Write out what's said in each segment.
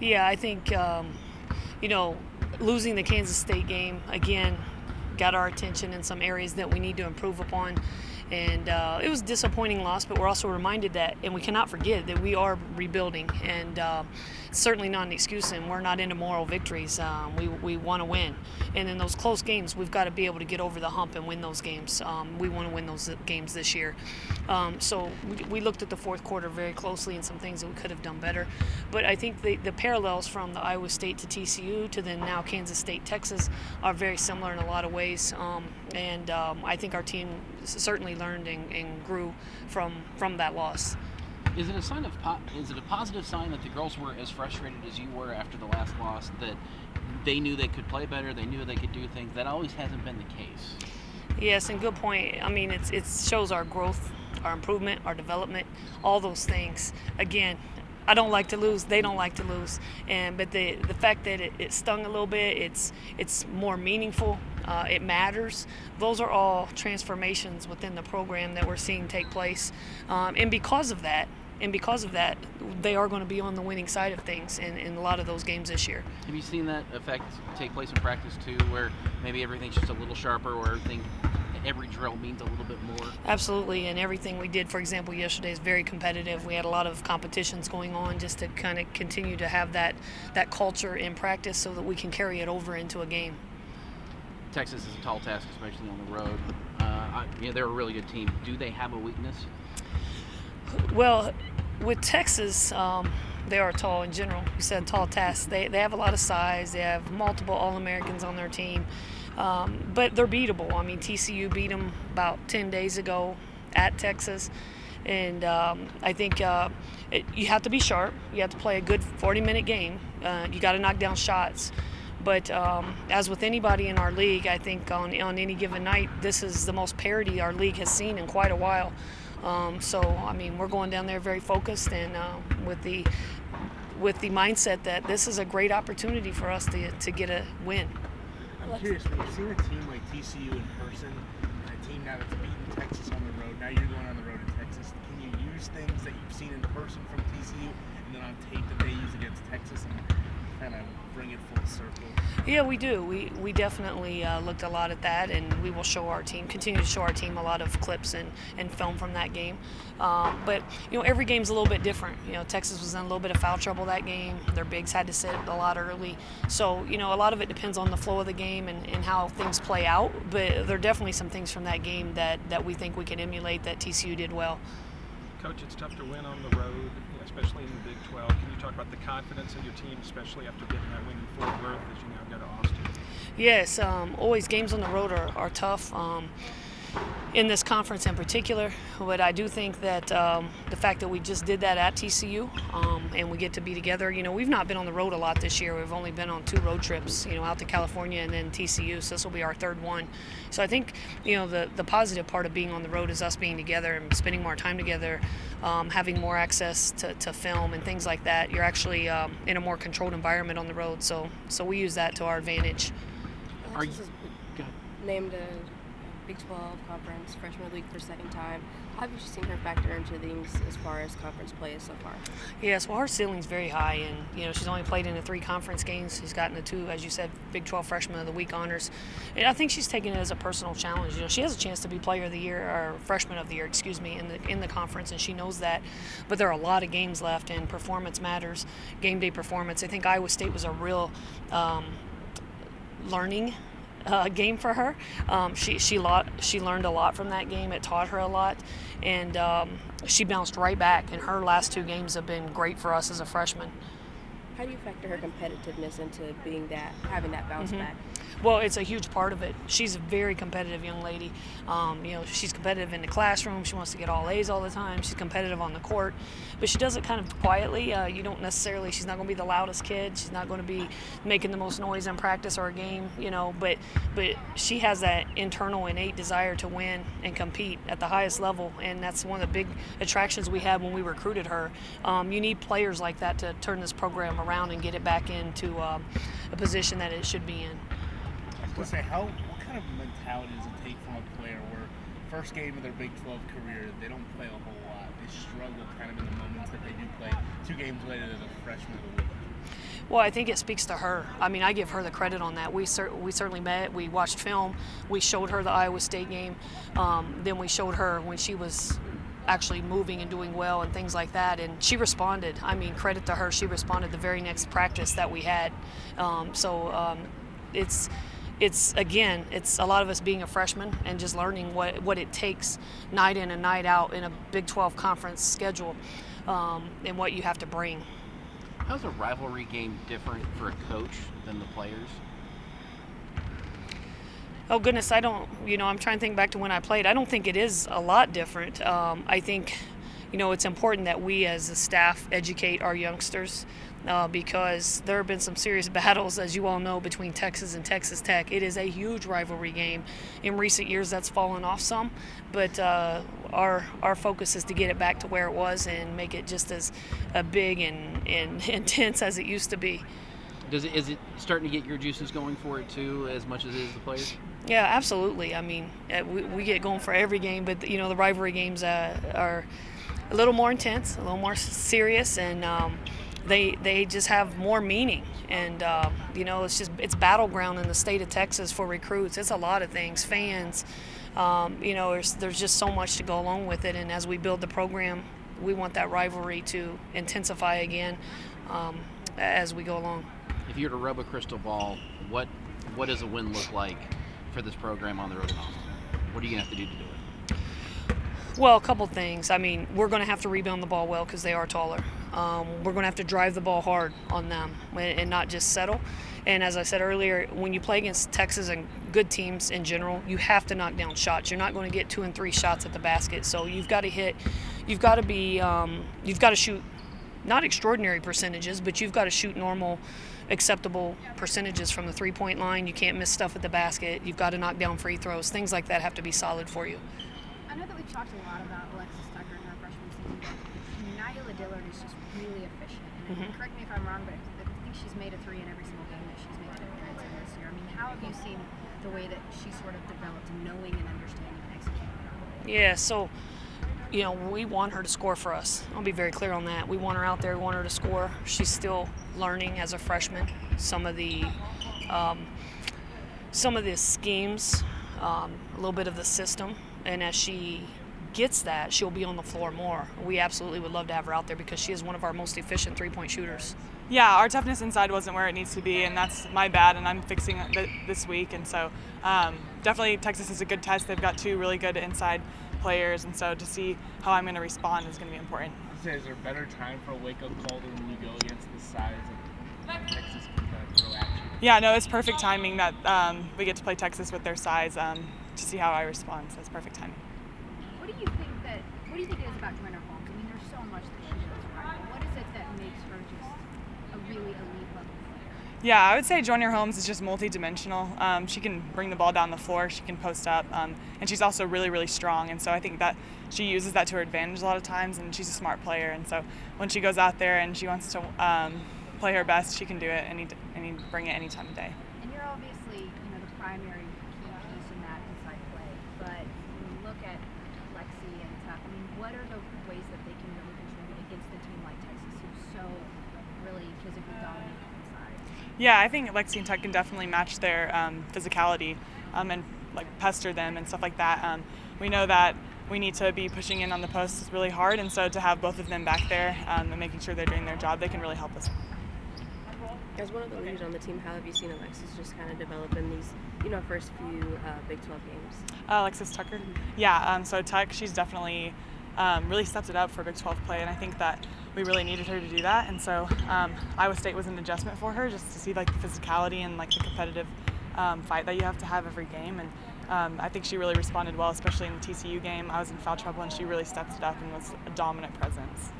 Yeah, I think, you know, losing the Kansas State game, again, got our attention in some areas that we need to improve upon. And it was a disappointing loss, but we're also reminded that, and we cannot forget that we are rebuilding. And it's certainly not an excuse, and we're not into moral victories. We want to win. And in those close games, we've got to be able to get over the hump and win those games. We want to win those games this year. So we looked at the fourth quarter very closely and some things that we could have done better. But I think the parallels from the Iowa State to TCU to then now Kansas State, Texas are very similar in a lot of ways. And I think our team certainly learned and grew from that loss. Is it a sign of is it a positive sign that the girls were as frustrated as you were after the last loss, that they knew they could play better, they knew they could do things? That always hasn't been the case. Yes, and good point. I mean, it shows our growth, our improvement, our development, all those things. Again, I don't like to lose. They don't like to lose. But the fact that it stung a little bit, it's more meaningful. It matters. Those are all transformations within the program that we're seeing take place. And because of that, they are going to be on the winning side of things in a lot of those games this year. Have you seen that effect take place in practice too, where maybe everything's just a little sharper, or every drill means a little bit more? Absolutely, and everything we did, for example, yesterday is very competitive. We had a lot of competitions going on just to kind of continue to have that culture in practice so that we can carry it over into a game. Texas is a tall task, especially on the road. They're a really good team. Do they have a weakness? Well, with Texas, they are tall in general. You said tall task. They have a lot of size. They have multiple All-Americans on their team. But they're beatable. I mean, TCU beat them about 10 days ago at Texas. And I think you have to be sharp. You have to play a good 40-minute game. You got to knock down shots. But as with anybody in our league, I think on any given night, this is the most parity our league has seen in quite a while. So, I mean, we're going down there very focused and with the mindset that this is a great opportunity for us to get a win. I'm curious, when you've seen a team like TCU in person and a team now that's beaten Texas on the road, now you're going on the road in Texas, can you use things that you've seen in person from TCU and then on tape that they use against Texas and kind of bring it full circle? Yeah, we do. We definitely looked a lot at that, and we will continue to show our team a lot of clips and film from that game. But, every game's a little bit different. Texas was in a little bit of foul trouble that game. Their bigs had to sit a lot early. So, a lot of it depends on the flow of the game and how things play out. But there are definitely some things from that game that we think we can emulate that TCU did well. Coach, it's tough to win on the road, especially in the Big 12. Can you talk about the confidence of your team, especially after getting that win in Fort Worth as you now go to Austin? Yes, always games on the road are tough. In this conference in particular, but I do think that the fact that we just did that at TCU and we get to be together, we've not been on the road a lot this year. We've only been on 2 road trips, out to California and then TCU, so this will be our 3rd one. So I think, the positive part of being on the road is us being together and spending more time together, having more access to film and things like that. You're actually in a more controlled environment on the road, so we use that to our advantage. Are you named a Big 12 Conference Freshman of the Week for 2nd time? How have you seen her factor into things as far as conference play so far? Yes, well, her ceiling's very high, and she's only played in the 3 conference games. She's gotten the 2, as you said, Big 12 Freshman of the Week honors. And I think she's taken it as a personal challenge. She has a chance to be Player of the Year or Freshman of the Year, in the conference, and she knows that. But there are a lot of games left, and performance matters. Game day performance. I think Iowa State was a real learning game for her. She learned a lot from that game. It taught her a lot, and she bounced right back. And her last 2 games have been great for us as a freshman. How do you factor her competitiveness into having that bounce back? Well, it's a huge part of it. She's a very competitive young lady. She's competitive in the classroom. She wants to get all A's all the time. She's competitive on the court, but she does it kind of quietly. She's not going to be the loudest kid. She's not going to be making the most noise in practice or a game, but she has that internal innate desire to win and compete at the highest level, and that's one of the big attractions we had when we recruited her. You need players like that to turn this program around and get it back into a position that it should be in. I was going to say, what kind of mentality does it take from a player where first game of their Big 12 career, they don't play a whole lot. They struggle kind of in the moments that they do play. 2 games later, they're the freshman of the week. Well, I think it speaks to her. I mean, I give her the credit on that. We certainly met. We watched film. We showed her the Iowa State game. Then we showed her when she was actually moving and doing well and things like that, and she responded. I mean, credit to her. She responded the very next practice that we had. It's again, it's a lot of us being a freshman and just learning what it takes night in and night out in a Big 12 conference schedule, and what you have to bring. How's a rivalry game different for a coach than the players? Oh goodness, I don't. I'm trying to think back to when I played. I don't think it is a lot different. I think, it's important that we as a staff educate our youngsters. Because there have been some serious battles, as you all know, between Texas and Texas Tech. It is a huge rivalry game. In recent years, that's fallen off some, but our focus is to get it back to where it was and make it just as big and intense as it used to be. Is it starting to get your juices going for it too, as much as it is the players? Yeah, absolutely. I mean, we get going for every game, but the rivalry games are a little more intense, a little more serious, and they just have more meaning, and it's battleground in the state of Texas for recruits. It's a lot of things, fans. There's just so much to go along with it, and as we build the program, we want that rivalry to intensify again as we go along. If you were to rub a crystal ball, what does a win look like for this program on the road and home? What are you gonna have to do to do it? Well, a couple things. I mean, we're going to have to rebound the ball well because they are taller. We're going to have to drive the ball hard on them and not just settle. And as I said earlier, when you play against Texas and good teams in general, you have to knock down shots. You're not going to get 2 and 3 shots at the basket. So you've got to hit. You've got to shoot not extraordinary percentages, but you've got to shoot normal, acceptable percentages from the 3-point line. You can't miss stuff at the basket. You've got to knock down free throws. Things like that have to be solid for you. I know that we've talked a lot about Alexis Tucker in her freshman season, but Nyla Dillard is just really efficient. And correct me if I'm wrong, but I think she's made a 3 in every single game that she's made an appearance in this year. I mean, how have you seen the way that she sort of developed, knowing and understanding and executing her play? Yeah, so, we want her to score for us. I'll be very clear on that. We want her out there. We want her to score. She's still learning as a freshman some of the schemes, a little bit of the system. And as she gets that, she'll be on the floor more. We absolutely would love to have her out there because she is one of our most efficient 3-point shooters. Yeah, our toughness inside wasn't where it needs to be, and that's my bad, and I'm fixing it this week. And so definitely Texas is a good test. They've got 2 really good inside players, and so to see how I'm going to respond is going to be important. Is there a better time for a wake-up call than when you go against the size of Texas can kind of throw at you? Yeah, no, it's perfect timing that we get to play Texas with their size to see how I respond. So it's perfect timing. What do you think it is about Joyner Holmes? I mean, there's so much that she does right. What is it that makes her just a really elite level player? Yeah, I would say Joyner Holmes is just multi-dimensional. She can bring the ball down the floor, she can post up, and she's also really, really strong. And so I think that she uses that to her advantage a lot of times, and she's a smart player. And so when she goes out there and she wants to play her best, she can do it and bring it any time of day. And you're obviously, the primary key piece in that inside play. But when you look at Lexi and Tuck, I mean, what are the ways that they can really contribute against a team like Texas, who's so really physically dominant inside? Yeah, I think Lexi and Tuck can definitely match their physicality and pester them and stuff like that. We know that we need to be pushing in on the posts really hard, and so to have both of them back there and making sure they're doing their job, they can really help us. As one of the leaders on the team, how have you seen Alexis just kind of develop in these, first few Big 12 games? Alexis Tucker? Yeah, so Tuck, she's definitely really stepped it up for Big 12 play, and I think that we really needed her to do that. And so Iowa State was an adjustment for her, just to see the physicality and the competitive fight that you have to have every game. And I think she really responded well, especially in the TCU game. I was in foul trouble, and she really stepped it up and was a dominant presence.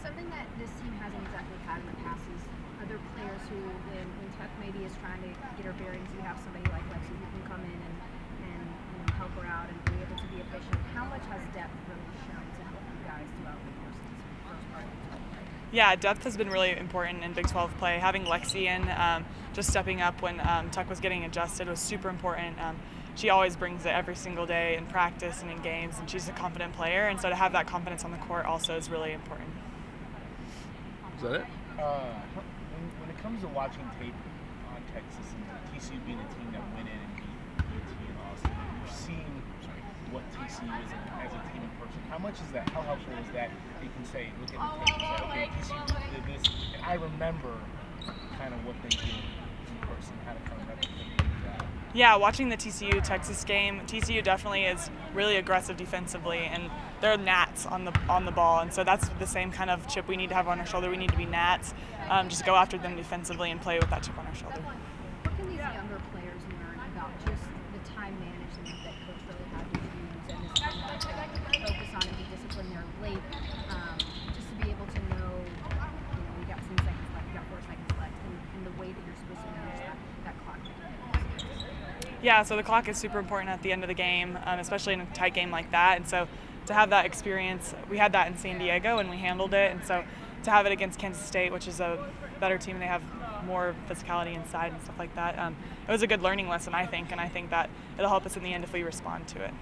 Something that this team hasn't exactly had in the past is other players who, when Tuck maybe is trying to get her bearings, you have somebody like Lexi who can come in and help her out and be able to be efficient. How much has depth really shown to help you guys throughout the course of this first part of the 12 play? Yeah, depth has been really important in Big 12 play. Having Lexi in, just stepping up when Tuck was getting adjusted was super important. She always brings it every single day in practice and in games, and she's a confident player, and so to have that confidence on the court also is really important. Is that it? When it comes to watching tape on Texas and TCU being a team that went in and beat UT in Austin, you're seeing what TCU is as a team in person. How much is that? How helpful is that? You can say, look at the tape and say, okay, TCU did this, and I remember kind of what they did in person, how to kind of replicate that. Yeah, watching the TCU Texas game, TCU definitely is really aggressive defensively, and they're gnats on the ball, and so that's the same kind of chip we need to have on our shoulder. We need to be gnats, just go after them defensively and play with that chip on our shoulder. What can these younger players learn about just the time management that Coach really had to use and this focus on and be disciplined there late, just to be able to know, we got 10 seconds left, we got 4 seconds left, and the way that you're supposed to manage that clock. Yeah, so the clock is super important at the end of the game, especially in a tight game like that. And so to have that experience, we had that in San Diego and we handled it. And so to have it against Kansas State, which is a better team, they have more physicality inside and stuff like that. It was a good learning lesson, I think, and I think that it'll help us in the end if we respond to it.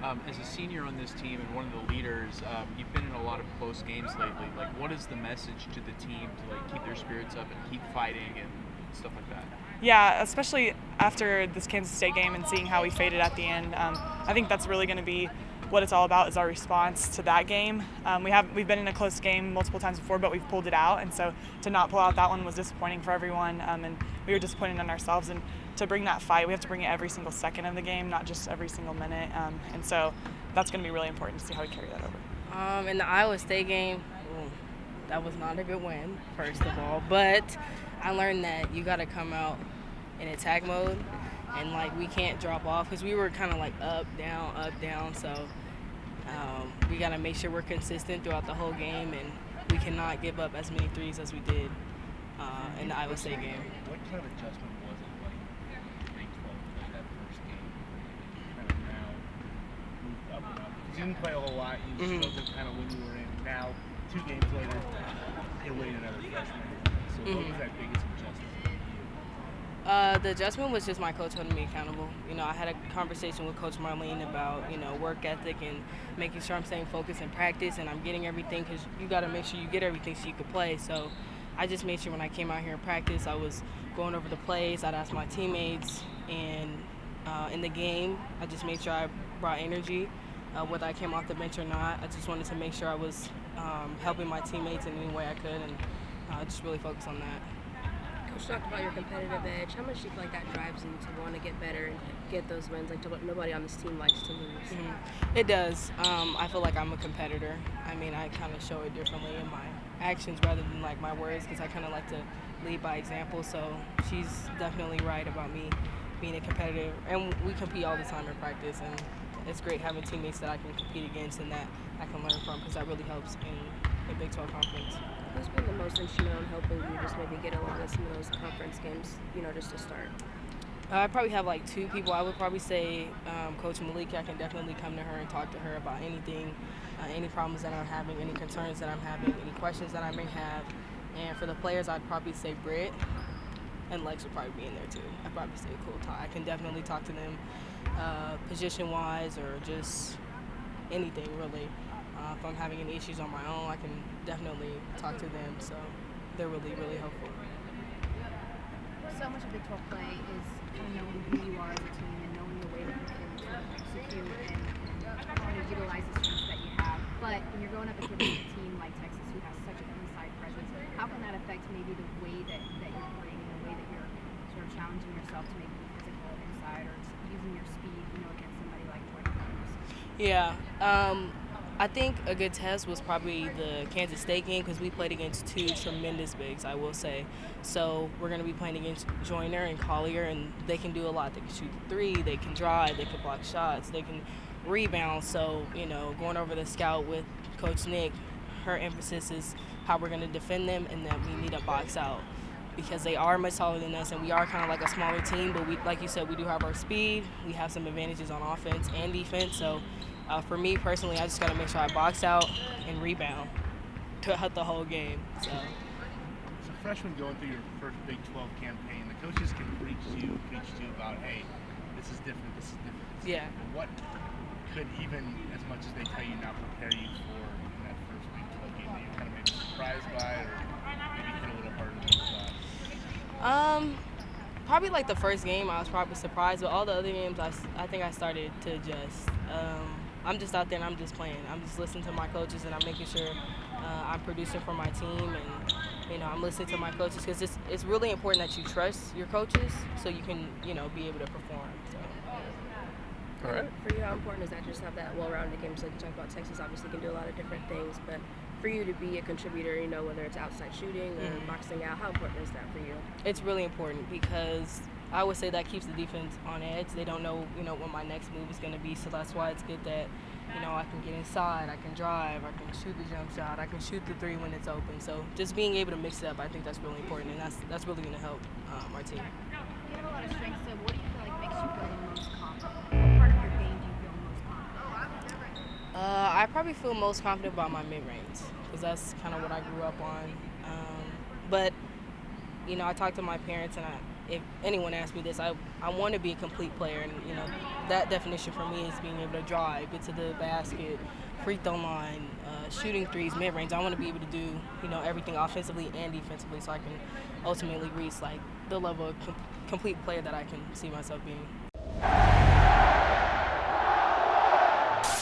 As a senior on this team and one of the leaders, you've been in a lot of close games lately. Like, what is the message to the team to keep their spirits up and keep fighting and stuff like that? Yeah, especially after this Kansas State game and seeing how we faded at the end. I think that's really going to be what it's all about, is our response to that game. We've been in a close game multiple times before, but we've pulled it out, and so to not pull out that one was disappointing for everyone, and we were disappointed in ourselves. And to bring that fight, we have to bring it every single second of the game, not just every single minute, and so that's going to be really important to see how we carry that over. In the Iowa State game, that was not a good win, first of all, but I learned that you got to come out in attack mode, and we can't drop off because we were kind of up, down. So we got to make sure we're consistent throughout the whole game, and we cannot give up as many threes as we did in the Iowa State game. What kind of adjustment was it Big 12 play that first game? Kind of now moved up enough. Because you didn't play a whole lot. You struggled kind of when you were in. Now, 2 games later, you're waiting another freshman. So what was that biggest adjustment? The adjustment was just my coach holding me accountable. I had a conversation with Coach Marlene about, work ethic and making sure I'm staying focused in practice and I'm getting everything, because you got to make sure you get everything so you can play. So I just made sure when I came out here in practice, I was going over the plays. I'd ask my teammates, and in the game, I just made sure I brought energy, whether I came off the bench or not. I just wanted to make sure I was helping my teammates in any way I could, and just really focus on that. Coach talked about your competitive edge. How much do you feel like that drives you to want to get better and get those wins? Nobody on this team likes to lose. It does. I feel like I'm a competitor. I kind of show it differently in my actions rather than my words, because I kind of like to lead by example. So she's definitely right about me being a competitor. And we compete all the time in practice, and it's great having teammates that I can compete against and that I can learn from, because that really helps in the Big 12 Conference. Who's been the most instrumental in helping you just maybe get along with some of those conference games, just to start? I probably have 2 people. I would probably say Coach Malika. I can definitely come to her and talk to her about anything, any problems that I'm having, any concerns that I'm having, any questions that I may have. And for the players, I'd probably say Britt, and Lex would probably be in there too. I'd probably say Cool Ty. I can definitely talk to them position-wise or just anything really. If I'm having any issues on my own, I can definitely talk to them. So they're really, really helpful. So much of Big 12 play is kind of knowing who you are as a team and knowing the way that you can sort of execute and utilize the strengths that you have. But when you're going up against a team like Texas, who has such an inside presence, how can that affect maybe the way that you're playing and the way that you're sort of challenging yourself to make it physical inside, or using your speed, against somebody like Jordan Williams? Yeah. I think a good test was probably the Kansas State game, because we played against 2 tremendous bigs, I will say. So we're going to be playing against Joyner and Collier, and they can do a lot. They can shoot the 3, they can drive, they can block shots, they can rebound. So, going over the scout with Coach Nick, her emphasis is how we're going to defend them and that we need to box out, because they are much taller than us and we are kind of like a smaller team. But we, like you said, we do have our speed. We have some advantages on offense and defense. So for me personally, I just got to make sure I box out and rebound throughout the whole game. So. As a freshman going through your first Big 12 campaign, the coaches can preach to you about, hey, this is different, this is different. Yeah. What could, even as much as they tell you, not prepare you for in that first Big 12 game that you're kind of maybe surprised by, or maybe hit a little harder than Probably like the first game, I was probably surprised, but all the other games, I think I started to adjust. I'm just out there and I'm just playing. I'm just listening to my coaches and I'm making sure I'm producing for my team, and I'm listening to my coaches because it's really important that you trust your coaches so you can be able to perform. So. All right. For you, how important is that just to have that well-rounded game? So like you talked about, Texas obviously can do a lot of different things, but for you to be a contributor, whether it's outside shooting or boxing out, how important is that for you? It's really important because I would say that keeps the defense on edge. They don't know, what my next move is going to be, so that's why it's good that, I can get inside, I can drive, I can shoot the jump shot, I can shoot the three when it's open. So just being able to mix it up, I think that's really important, and that's really going to help our team. You have a lot of strengths, so what do you feel like makes you feel the most confident? What part of your game do you feel most confident? I probably feel most confident about my mid-range because that's kind of what I grew up on. But, I talked to my parents, and if anyone asks me this, I want to be a complete player. And, that definition for me is being able to drive, get to the basket, free throw line, shooting threes, mid-range. I want to be able to do, everything offensively and defensively so I can ultimately reach, the level of complete player that I can see myself being.